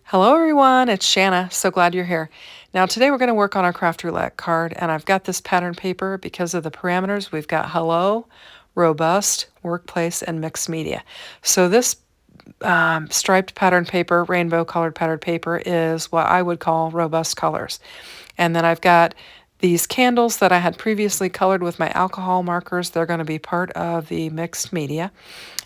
Hello everyone, it's Shanna. So glad you're here. Now today we're going to work on our craft roulette card, and I've got this pattern paper because of the parameters. We've got hello, robust, workplace, and mixed media. So this striped pattern paper, rainbow colored pattern paper, is what I would call robust colors. And then I've got these candles that I had previously colored with my alcohol markers. They're going to be part of the mixed media.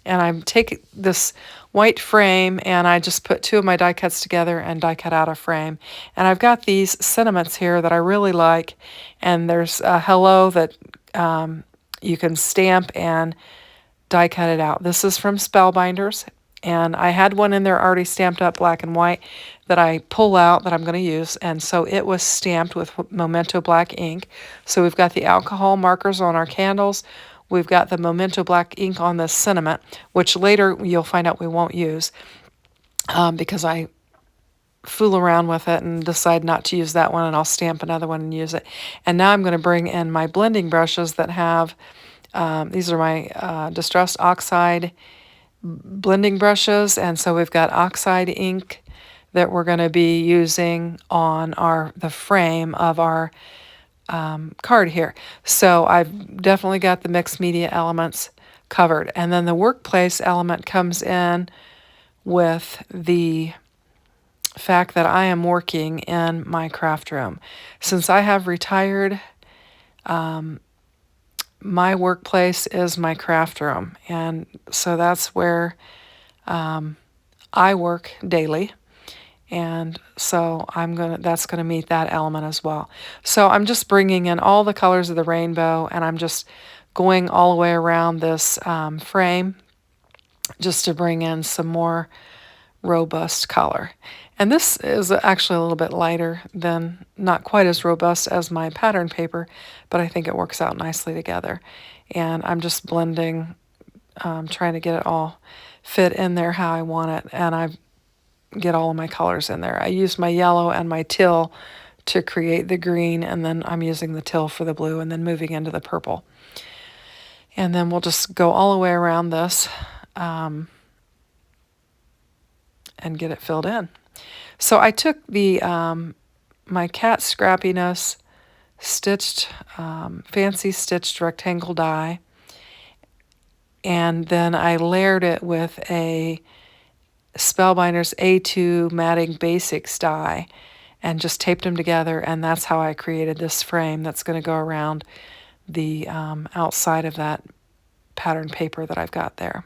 And I take this white frame and I just put two of my die cuts together and die cut out a frame. And I've got these sentiments here that I really like. And there's a hello that you can stamp and die cut it out. This is from Spellbinders. And I had one in there already stamped up black and white that I pull out that I'm going to use. And so it was stamped with Memento black ink. So we've got the alcohol markers on our candles. We've got the Memento black ink on this sentiment, which later you'll find out we won't use because I fool around with it and decide not to use that one, and I'll stamp another one and use it. And now I'm going to bring in my blending brushes that have, these are my Distressed Oxide blending brushes, and so we've got oxide ink that we're going to be using on the frame of our card here. So I've definitely got the mixed media elements covered, and then the workplace element comes in with the fact that I am working in my craft room. Since I have retired, my workplace is my craft room, and so that's where I work daily, and so that's gonna meet that element as well. So I'm just bringing in all the colors of the rainbow, and I'm just going all the way around this frame just to bring in some more robust color. And this is actually a little bit lighter than, not quite as robust as my pattern paper, but I think it works out nicely together. And I'm just blending, trying to get it all fit in there how I want it, and I get all of my colors in there. I use my yellow and my teal to create the green, and then I'm using the teal for the blue, and then moving into the purple. And then we'll just go all the way around this and get it filled in. So I took the my cat scrappiness stitched, fancy stitched rectangle die, and then I layered it with a Spellbinders A2 Matting Basics die and just taped them together, and that's how I created this frame that's going to go around the outside of that pattern paper that I've got there.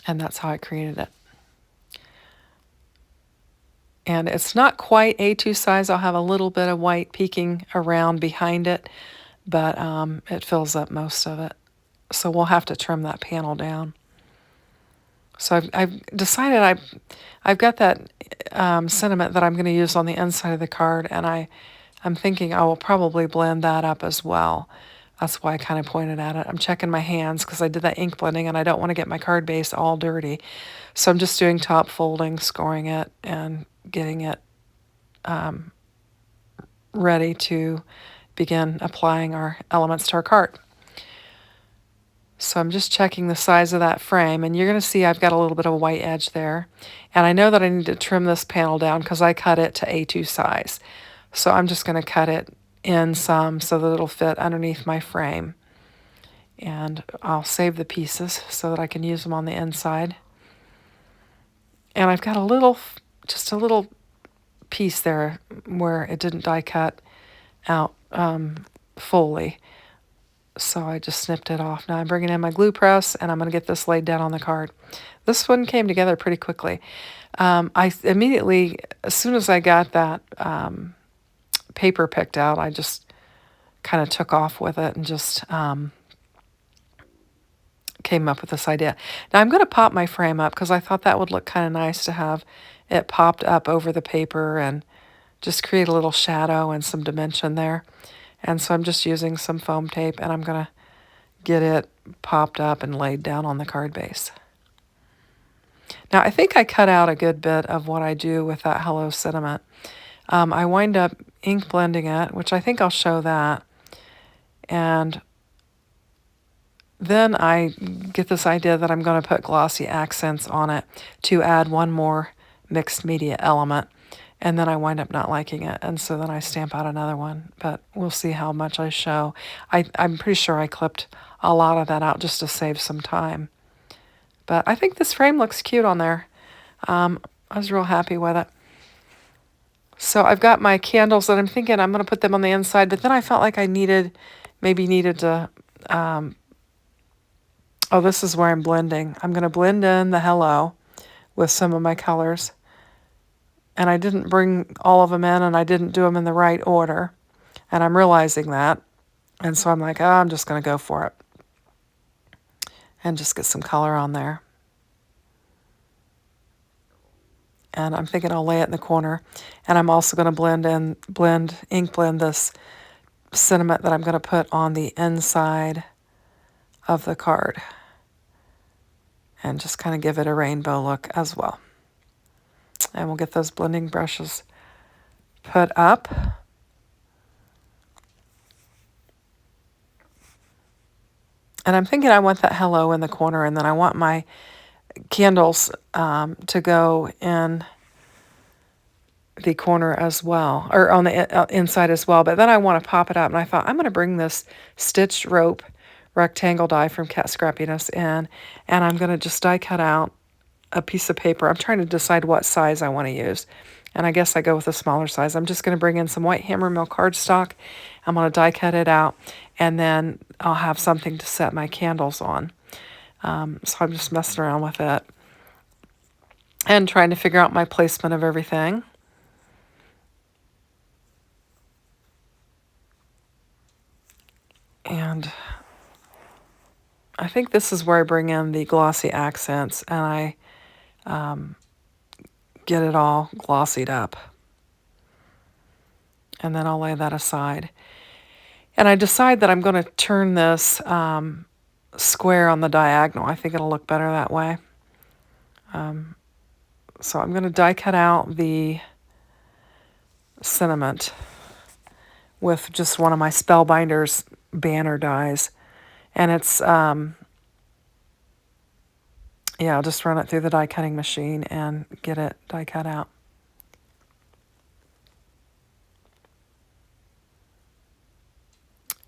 And that's how I created it. And it's not quite A2 size. I'll have a little bit of white peeking around behind it, but it fills up most of it. So we'll have to trim that panel down. So I've decided I've got that sentiment that I'm going to use on the inside of the card, and I'm thinking I will probably blend that up as well. That's why I kind of pointed at it. I'm checking my hands because I did that ink blending, and I don't want to get my card base all dirty. So I'm just doing top folding, scoring it, and getting it ready to begin applying our elements to our card. So I'm just checking the size of that frame, and you're going to see I've got a little bit of a white edge there. And I know that I need to trim this panel down because I cut it to A2 size. So I'm just going to cut it in some so that it'll fit underneath my frame. And I'll save the pieces so that I can use them on the inside. And I've got just a little piece there where it didn't die cut out fully. So I just snipped it off. Now I'm bringing in my glue press, and I'm going to get this laid down on the card. This one came together pretty quickly. I immediately, as soon as I got that paper picked out, I just kind of took off with it and just came up with this idea. Now I'm going to pop my frame up because I thought that would look kind of nice to have it popped up over the paper and just create a little shadow and some dimension there. And so I'm just using some foam tape, and I'm going to get it popped up and laid down on the card base. Now I think I cut out a good bit of what I do with that Hello Sentiment. I wind up ink blending it, which I think I'll show that. And then I get this idea that I'm going to put glossy accents on it to add one more mixed media element. And then I wind up not liking it, and so then I stamp out another one. But we'll see how much I show. I'm pretty sure I clipped a lot of that out just to save some time. But I think this frame looks cute on there. I was real happy with it. So I've got my candles, and I'm thinking I'm going to put them on the inside, but then I felt like I maybe needed to, oh, this is where I'm blending. I'm going to blend in the hello with some of my colors. And I didn't bring all of them in, and I didn't do them in the right order. And I'm realizing that. And so I'm like, oh, I'm just going to go for it. And just get some color on there. And I'm thinking I'll lay it in the corner. And I'm also going to ink blend this sentiment that I'm going to put on the inside of the card. And just kind of give it a rainbow look as well. And we'll get those blending brushes put up. And I'm thinking I want that hello in the corner, and then I want my candles to go in the corner as well, or on the inside as well. But then I want to pop it up, and I thought I'm going to bring this stitched rope rectangle die from Cat Scrappiness in, and I'm going to just die cut out a piece of paper. I'm trying to decide what size I want to use, and I guess I go with a smaller size. I'm just going to bring in some white hammer mill cardstock. I'm going to die cut it out, and then I'll have something to set my candles on. So I'm just messing around with it and trying to figure out my placement of everything. And I think this is where I bring in the glossy accents, and I get it all glossied up. And then I'll lay that aside. And I decide that I'm going to turn this square on the diagonal. I think it'll look better that way. So I'm going to die cut out the sentiment with just one of my Spellbinders banner dies. And it's, yeah, I'll just run it through the die cutting machine and get it die cut out.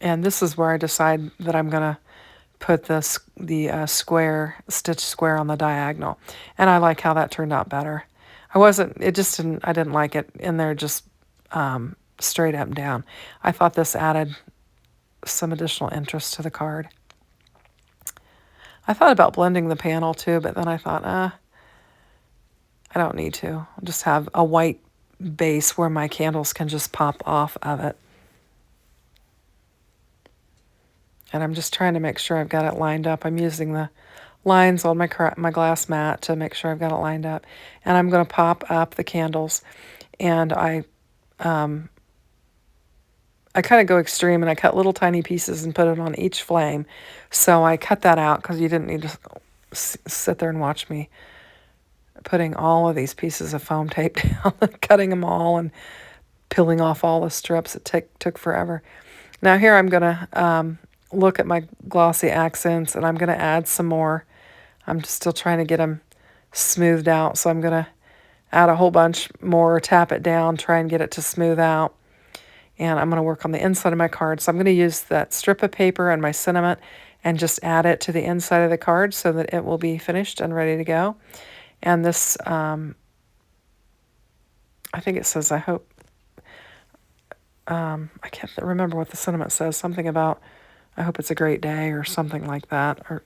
And this is where I decide that I'm going to put the stitch square on the diagonal. And I like how that turned out better. I didn't like it in there just straight up and down. I thought this added some additional interest to the card. I thought about blending the panel too, but then I thought, I don't need to. I'll just have a white base where my candles can just pop off of it. And I'm just trying to make sure I've got it lined up. I'm using the lines on my glass mat to make sure I've got it lined up. And I'm going to pop up the candles. And I kind of go extreme, and I cut little tiny pieces and put it on each flame. So I cut that out because you didn't need to sit there and watch me putting all of these pieces of foam tape down, cutting them all and peeling off all the strips. It took forever. Now here I'm going to look at my glossy accents, and I'm going to add some more. I'm just still trying to get them smoothed out, so I'm going to add a whole bunch more, tap it down, try and get it to smooth out. And I'm going to work on the inside of my card. So I'm going to use that strip of paper and my sentiment and just add it to the inside of the card so that it will be finished and ready to go. And this, I think it says, I hope, I can't remember what the sentiment says, something about, I hope it's a great day or something like that. Or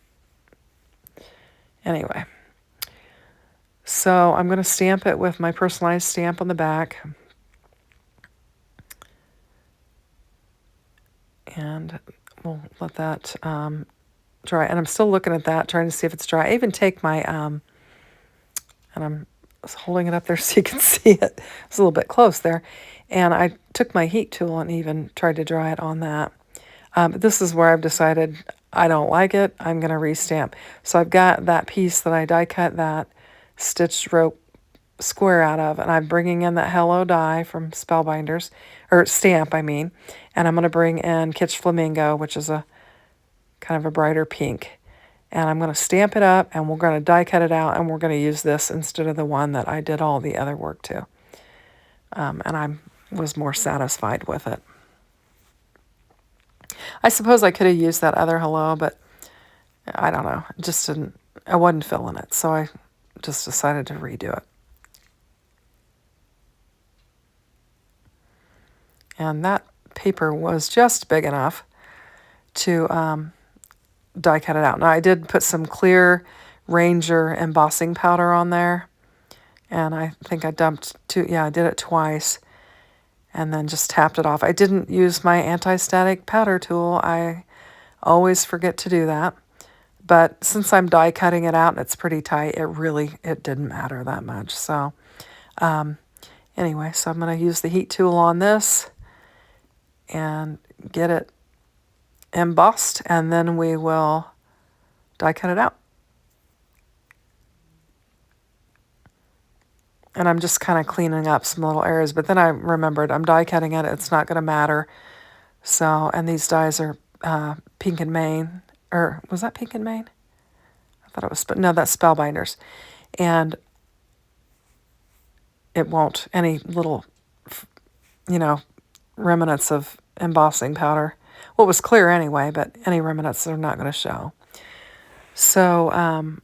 anyway, so I'm going to stamp it with my personalized stamp on the back. And we'll let that dry. And I'm still looking at that, trying to see if it's dry. I even take my, and I'm holding it up there so you can see it. It's a little bit close there. And I took my heat tool and even tried to dry it on that. This is where I've decided I don't like it. I'm going to restamp. So I've got that piece that I die cut that stitched rope square out of, and I'm bringing in that Hello die from Spellbinders, or stamp, I mean, and I'm going to bring in Kitsch Flamingo, which is a kind of a brighter pink, And I'm going to stamp it up, and we're going to die cut it out, and we're going to use this instead of the one that I did all the other work to. And I was more satisfied with it. I suppose I could have used that other hello, but I don't know. It just didn't, I wasn't feeling it, so I just decided to redo it. And that paper was just big enough to die cut it out. Now I did put some clear Ranger embossing powder on there, and I think I dumped I did it twice, and then just tapped it off. I didn't use my anti-static powder tool. I always forget to do that. But since I'm die cutting it out and it's pretty tight, it didn't matter that much. So anyway, so I'm going to use the heat tool on this and get it embossed, and then we will die cut it out. And I'm just kind of cleaning up some little areas, but then I remembered I'm die cutting it. It's not going to matter. So, and these dies are Pink and Maine, or was that Pink and Maine? I thought it was, no, that's Spellbinders. And it won't, any little, remnants of embossing powder. Well, it was clear anyway, but any remnants are not going to show. So I'm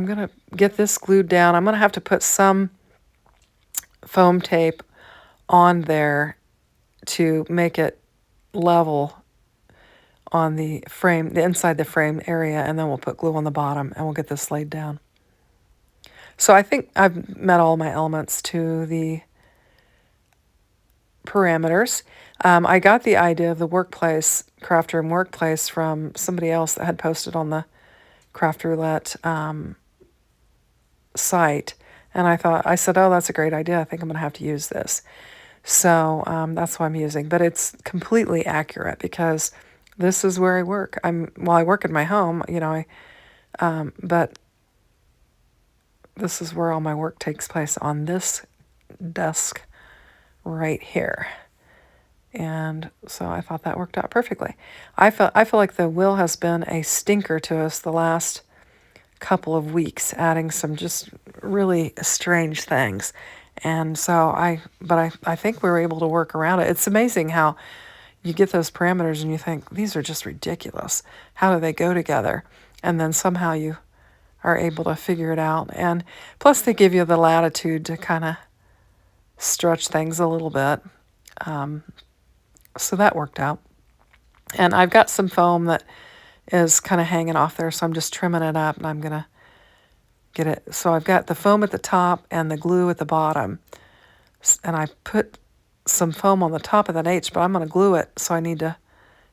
going to get this glued down. I'm going to have to put some foam tape on there to make it level on the frame, the inside the frame area, and then we'll put glue on the bottom and we'll get this laid down. So I think I've met all my elements to the parameters. I got the idea of the workplace, craft room workplace, from somebody else that had posted on the Craft Roulette site. And I said, oh, that's a great idea. I think I'm going to have to use this. So that's what I'm using. But it's completely accurate because this is where I work. I work in my home, but this is where all my work takes place, on this desk right here. And so I thought that worked out perfectly. I feel like the wheel has been a stinker to us the last couple of weeks, adding some just really strange things. And so I think we were able to work around it. It's amazing how you get those parameters and you think, these are just ridiculous. How do they go together? And then somehow you are able to figure it out. And plus they give you the latitude to kind of stretch things a little bit. So that worked out. And I've got some foam that is kind of hanging off there, so I'm just trimming it up, and I'm going to get it. So I've got the foam at the top and the glue at the bottom. And I put some foam on the top of that H, but I'm going to glue it, so I need to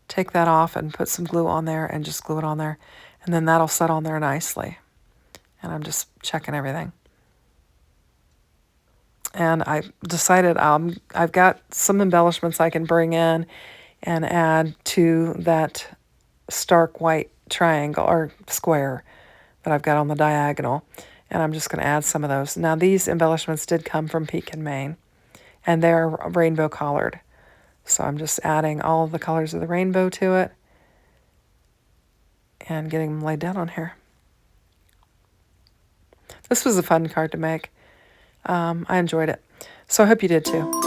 take that off and put some glue on there and just glue it on there. And then that'll set on there nicely. And I'm just checking everything. And I decided I've got some embellishments I can bring in and add to that stark white triangle or square that I've got on the diagonal. And I'm just going to add some of those. Now, these embellishments did come from Pink and Maine, and they're rainbow colored. So I'm just adding all of the colors of the rainbow to it and getting them laid down on here. This was a fun card to make. I enjoyed it. So I hope you did too.